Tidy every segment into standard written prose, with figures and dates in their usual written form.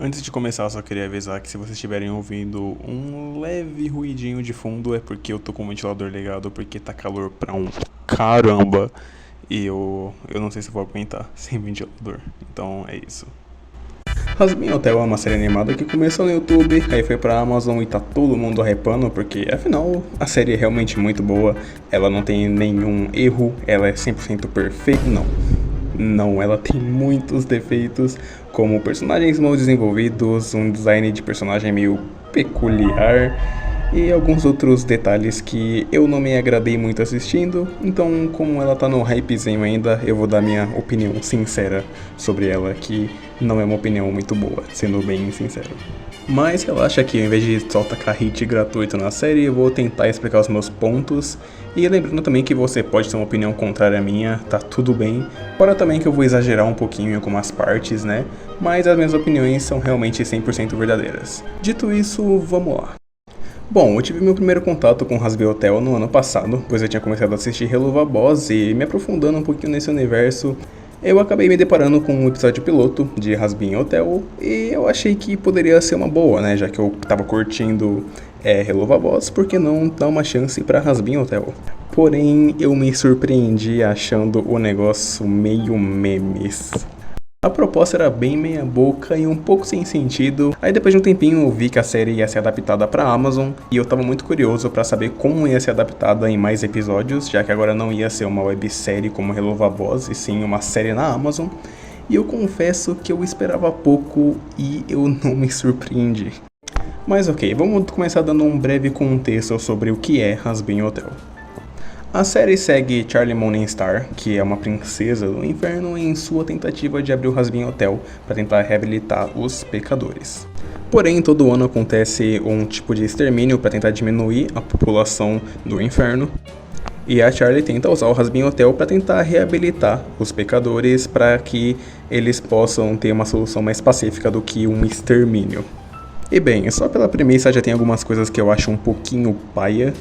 Antes de começar, eu só queria avisar que se vocês estiverem ouvindo um leve ruidinho de fundo é porque eu tô com o ventilador ligado, porque tá calor pra um caramba. E eu não sei se eu vou aguentar sem ventilador. Então é isso. Rasmin Hotel é uma série animada que começou no YouTube, aí foi pra Amazon e tá todo mundo hypando, porque afinal a série é realmente muito boa, ela não tem nenhum erro, ela é 100% perfeita, não, ela tem muitos defeitos, como personagens mal desenvolvidos, um design de personagem meio peculiar e alguns outros detalhes que eu não me agradei muito assistindo. Então, como ela tá no hypezinho ainda, eu vou dar minha opinião sincera sobre ela, que não é uma opinião muito boa, sendo bem sincero. Mas relaxa que ao invés de só tacar hit gratuito na série, eu vou tentar explicar os meus pontos. E lembrando também que você pode ter uma opinião contrária à minha, tá tudo bem. Fora também que eu vou exagerar um pouquinho em algumas partes, né? Mas as minhas opiniões são realmente 100% verdadeiras. Dito isso, vamos lá. Bom, eu tive meu primeiro contato com Hasbin Hotel no ano passado, pois eu tinha começado a assistir Helluva Boss e me aprofundando um pouquinho nesse universo, eu acabei me deparando com um episódio piloto de Hasbin Hotel e eu achei que poderia ser uma boa, né, já que eu tava curtindo Helluva Boss, por que não dar uma chance pra Hasbin Hotel? Porém, eu me surpreendi achando o negócio meio memes. A proposta era bem meia boca e um pouco sem sentido. Aí depois de um tempinho eu vi que a série ia ser adaptada para Amazon e eu tava muito curioso para saber como ia ser adaptada em mais episódios, já que agora não ia ser uma websérie como Helluva Boss, e sim uma série na Amazon. E eu confesso que eu esperava pouco e eu não me surpreendi. Mas ok, vamos começar dando um breve contexto sobre o que é Hasbin Hotel. A série segue Charlie Morningstar, que é uma princesa do inferno, em sua tentativa de abrir o Hasbin Hotel para tentar reabilitar os pecadores. Porém, todo ano acontece um tipo de extermínio para tentar diminuir a população do inferno, e a Charlie tenta usar o Hasbin Hotel para tentar reabilitar os pecadores para que eles possam ter uma solução mais pacífica do que um extermínio. E bem, só pela premissa já tem algumas coisas que eu acho um pouquinho paia.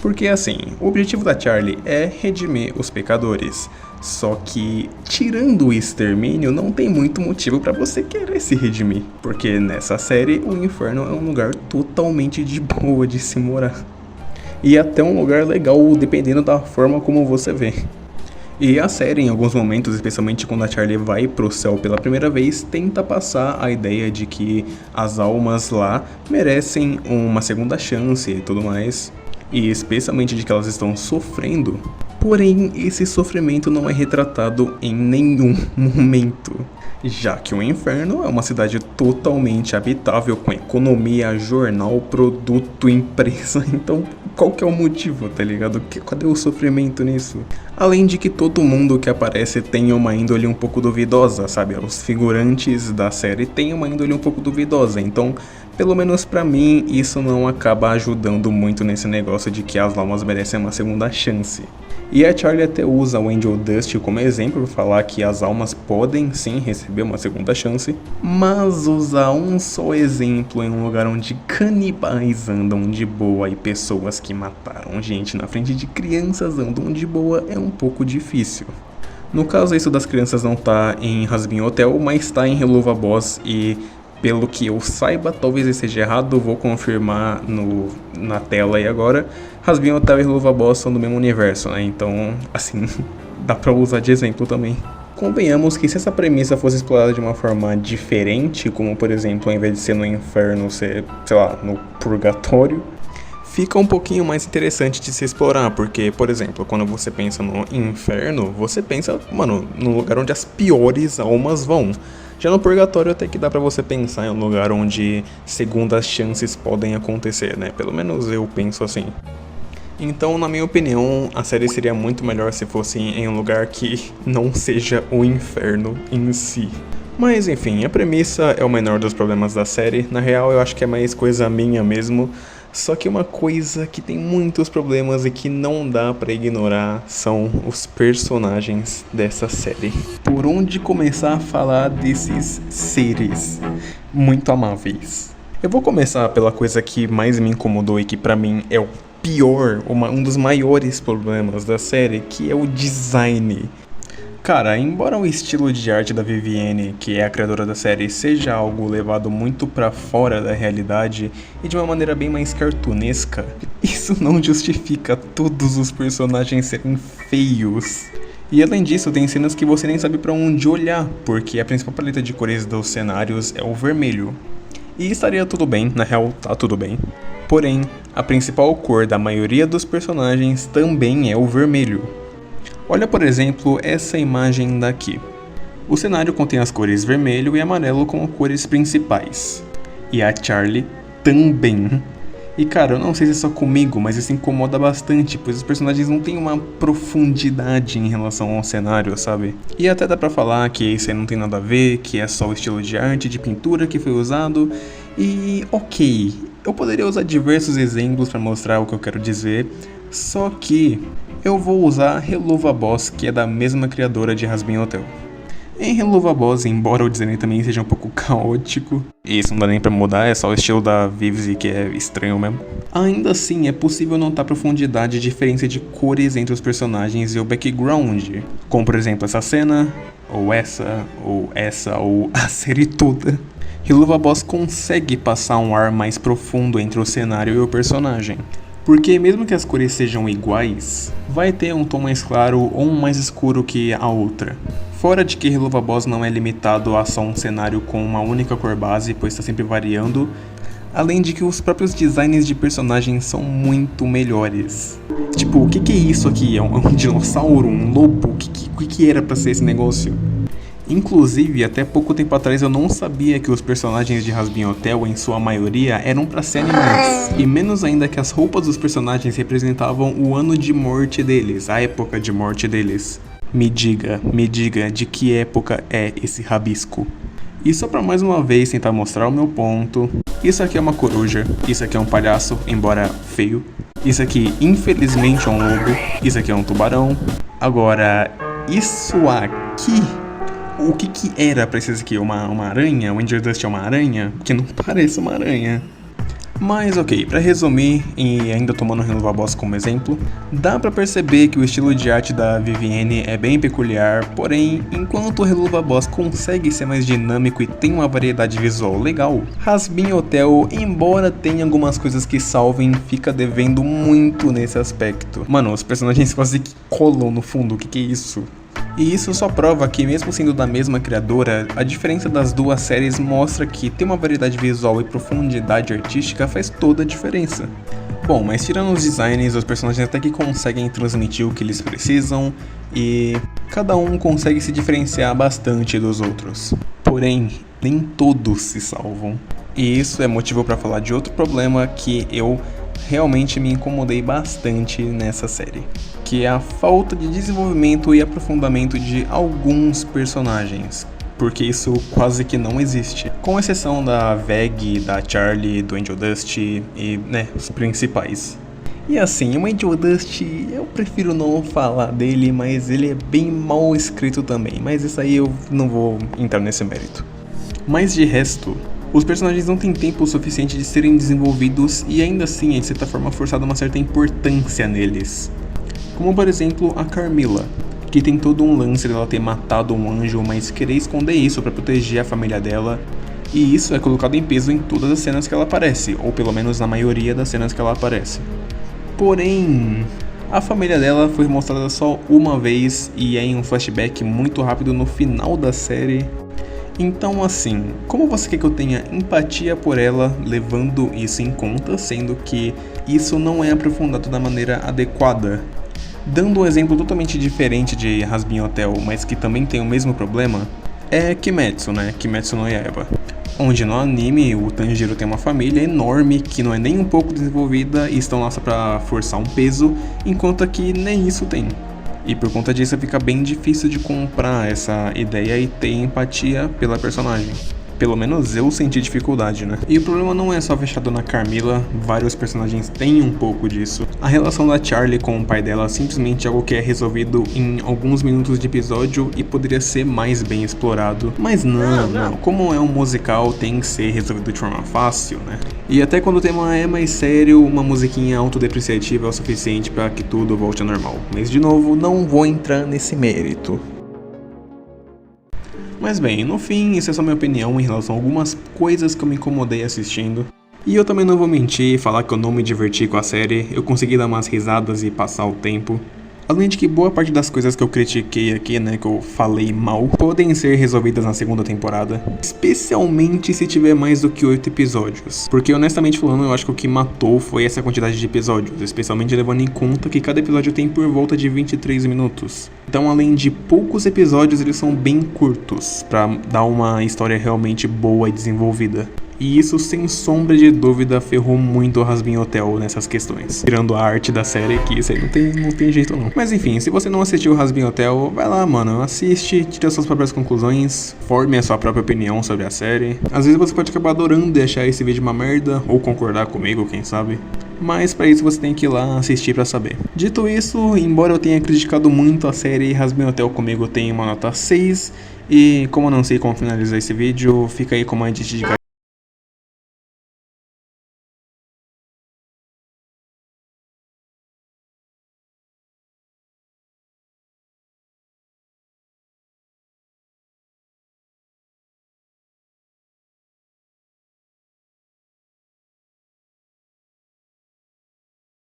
Porque assim, o objetivo da Charlie é redimir os pecadores. Só que, tirando o extermínio, não tem muito motivo pra você querer se redimir. Porque nessa série, o inferno é um lugar totalmente de boa de se morar. E até um lugar legal, dependendo da forma como você vê. E a série, em alguns momentos, especialmente quando a Charlie vai pro céu pela primeira vez, tenta passar a ideia de que as almas lá merecem uma segunda chance e tudo mais. E especialmente de que elas estão sofrendo. Porém, esse sofrimento não é retratado em nenhum momento, já que o inferno é uma cidade totalmente habitável, com economia, jornal, produto, empresa. Então, qual que é o motivo, tá ligado? Cadê o sofrimento nisso? Além de que todo mundo que aparece tem uma índole um pouco duvidosa, sabe? Os figurantes da série têm uma índole um pouco duvidosa, então, pelo menos pra mim, isso não acaba ajudando muito nesse negócio de que as almas merecem uma segunda chance. E a Charlie até usa o Angel Dust como exemplo para falar que as almas podem sim receber uma segunda chance, mas usar um só exemplo em um lugar onde canibais andam de boa e pessoas que mataram gente na frente de crianças andam de boa é um pouco difícil. No caso, isso das crianças não tá em Hasbin Hotel, mas tá em Helluva Boss e, pelo que eu saiba, talvez eu esteja errado, vou confirmar na tela aí agora. Hasbin Hotel e Helluva Boss são do mesmo universo, né? Então, assim, dá pra usar de exemplo também. Convenhamos que se essa premissa fosse explorada de uma forma diferente, como por exemplo, ao invés de ser no inferno, ser, sei lá, no purgatório, fica um pouquinho mais interessante de se explorar, porque, por exemplo, quando você pensa no inferno, você pensa, mano, no lugar onde as piores almas vão. Já no purgatório até que dá pra você pensar em um lugar onde segundas chances podem acontecer, né? Pelo menos eu penso assim. Então, na minha opinião, a série seria muito melhor se fosse em um lugar que não seja o inferno em si. Mas enfim, a premissa é o menor dos problemas da série. Na real, eu acho que é mais coisa minha mesmo. Só que uma coisa que tem muitos problemas e que não dá pra ignorar são os personagens dessa série. Por onde começar a falar desses seres muito amáveis? Eu vou começar pela coisa que mais me incomodou e que pra mim é o pior, um dos maiores problemas da série, que é o design. Cara, embora o estilo de arte da Vivienne, que é a criadora da série, seja algo levado muito pra fora da realidade e de uma maneira bem mais cartunesca, isso não justifica todos os personagens serem feios. E além disso, tem cenas que você nem sabe pra onde olhar, porque a principal paleta de cores dos cenários é o vermelho. E estaria tudo bem, na real tá tudo bem. Porém, a principal cor da maioria dos personagens também é o vermelho. Olha, por exemplo, essa imagem daqui. O cenário contém as cores vermelho e amarelo como cores principais. E a Charlie também. E cara, eu não sei se é só comigo, mas isso incomoda bastante, pois os personagens não têm uma profundidade em relação ao cenário, sabe? E até dá pra falar que isso aí não tem nada a ver, que é só o estilo de arte, de pintura que foi usado. E ok, eu poderia usar diversos exemplos pra mostrar o que eu quero dizer, só que eu vou usar Helluva Boss, que é da mesma criadora de Hazbin Hotel. Em Helluva Boss, embora o design também seja um pouco caótico, e isso não dá nem pra mudar, é só o estilo da Vivzy que é estranho mesmo, ainda assim é possível notar profundidade e diferença de cores entre os personagens e o background, como por exemplo essa cena, ou a série toda. Helluva Boss consegue passar um ar mais profundo entre o cenário e o personagem. Porque mesmo que as cores sejam iguais, vai ter um tom mais claro ou um mais escuro que a outra. Fora de que Helluva Boss não é limitado a só um cenário com uma única cor base, pois está sempre variando, além de que os próprios designs de personagens são muito melhores. Tipo, o que é isso aqui? É um dinossauro? Um lobo? O que era pra ser esse negócio? Inclusive, até pouco tempo atrás eu não sabia que os personagens de Hazbin Hotel, em sua maioria, eram pra ser animais. E menos ainda que as roupas dos personagens representavam o ano de morte deles, a época de morte deles. Me diga, de que época é esse rabisco? E só pra mais uma vez tentar mostrar o meu ponto, isso aqui é uma coruja, isso aqui é um palhaço, embora feio. Isso aqui, infelizmente, é um lobo, isso aqui é um tubarão. Agora, isso aqui... O que era pra isso aqui? Uma aranha? O Angel Dust é uma aranha? Que não parece uma aranha. Mas ok, pra resumir, e ainda tomando o Helluva Boss como exemplo, dá pra perceber que o estilo de arte da Vivienne é bem peculiar, porém, enquanto o Helluva Boss consegue ser mais dinâmico e tem uma variedade visual legal, Hazbin Hotel, embora tenha algumas coisas que salvem, fica devendo muito nesse aspecto. Mano, os personagens quase que colam no fundo, o que é isso? E isso só prova que, mesmo sendo da mesma criadora, a diferença das duas séries mostra que ter uma variedade visual e profundidade artística faz toda a diferença. Bom, mas tirando os designs, os personagens até que conseguem transmitir o que eles precisam e cada um consegue se diferenciar bastante dos outros. Porém, nem todos se salvam. E isso é motivo para falar de outro problema que eu realmente me incomodei bastante nessa série, que é a falta de desenvolvimento e aprofundamento de alguns personagens, porque isso quase que não existe, com exceção da Veg, da Charlie, do Angel Dust e, os principais. E assim, o Angel Dust, eu prefiro não falar dele, mas ele é bem mal escrito também, mas isso aí eu não vou entrar nesse mérito. Mas de resto, os personagens não têm tempo suficiente de serem desenvolvidos e ainda assim é de certa forma forçada uma certa importância neles. Como por exemplo a Carmilla, que tem todo um lance dela ter matado um anjo, mas querer esconder isso para proteger a família dela, e isso é colocado em peso em todas as cenas que ela aparece, ou pelo menos na maioria das cenas que ela aparece. Porém, a família dela foi mostrada só uma vez e é em um flashback muito rápido no final da série. Então assim, como você quer que eu tenha empatia por ela levando isso em conta, sendo que isso não é aprofundado da maneira adequada? Dando um exemplo totalmente diferente de Hazbin Hotel, mas que também tem o mesmo problema, é Kimetsu, Kimetsu no Yaiba. Onde no anime o Tanjiro tem uma família enorme que não é nem um pouco desenvolvida e estão lá só pra forçar um peso, enquanto aqui nem isso tem. E por conta disso fica bem difícil de comprar essa ideia e ter empatia pela personagem. Pelo menos eu senti dificuldade, E o problema não é só fechado na Carmilla, vários personagens têm um pouco disso. A relação da Charlie com o pai dela é simplesmente algo que é resolvido em alguns minutos de episódio e poderia ser mais bem explorado. Mas não. Como é um musical, tem que ser resolvido de forma fácil, E até quando o tema é mais sério, uma musiquinha autodepreciativa é o suficiente para que tudo volte ao normal. Mas de novo, não vou entrar nesse mérito. Mas bem, no fim, isso é só minha opinião em relação a algumas coisas que eu me incomodei assistindo. E eu também não vou mentir e falar que eu não me diverti com a série, eu consegui dar umas risadas e passar o tempo. Além de que boa parte das coisas que eu critiquei aqui, né, que eu falei mal, podem ser resolvidas na segunda temporada. Especialmente se tiver mais do que 8 episódios. Porque honestamente falando, eu acho que o que matou foi essa quantidade de episódios. Especialmente levando em conta que cada episódio tem por volta de 23 minutos. Então além de poucos episódios, eles são bem curtos, pra dar uma história realmente boa e desenvolvida. E isso, sem sombra de dúvida, ferrou muito o Hazbin Hotel nessas questões. Tirando a arte da série, que isso aí não tem jeito não. Mas enfim, se você não assistiu o Hazbin Hotel, vai lá, mano, assiste, tira suas próprias conclusões, forme a sua própria opinião sobre a série. Às vezes você pode acabar adorando e achar esse vídeo uma merda, ou concordar comigo, quem sabe. Mas pra isso você tem que ir lá assistir pra saber. Dito isso, embora eu tenha criticado muito a série, Hazbin Hotel comigo tem uma nota 6. E como eu não sei como finalizar esse vídeo, fica aí como a dica de